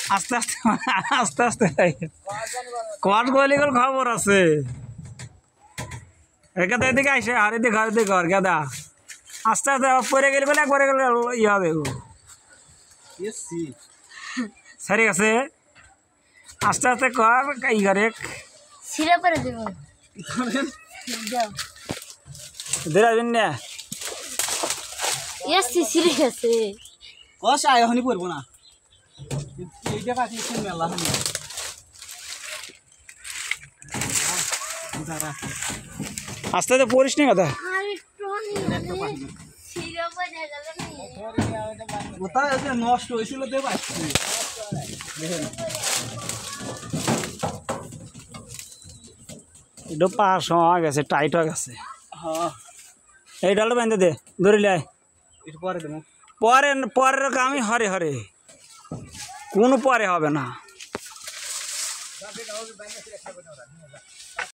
আস্তে আস্তে আস্তে আস্তে কট গলি গেল খবর আছে এখানে এদিকে আইসে আর এদিকে ঘর গাদা আস্তে আস্তে পরে গেলে বলে একবারে গেলে ইয়ে হবে সারি আছে আস্তে আস্তে কর ই করে সিরে পরে দেব দিরাবেন না এসছি সিরে আছে কষ আয় হনি পড়বো না এইটা পাঠিয়েছি মেলা হনি আস্তে আস্তে পড়িস নি কথা ওটা নষ্ট হয়েছিল দেব এটা পাশ হয়ে গেছে টাইট হয়ে গেছে হ্যাঁ এই ডালটা বেঁধে দে ধরিলে একটু পরে দেবো পরের কামই হরে হরে কোনো পরে হবে না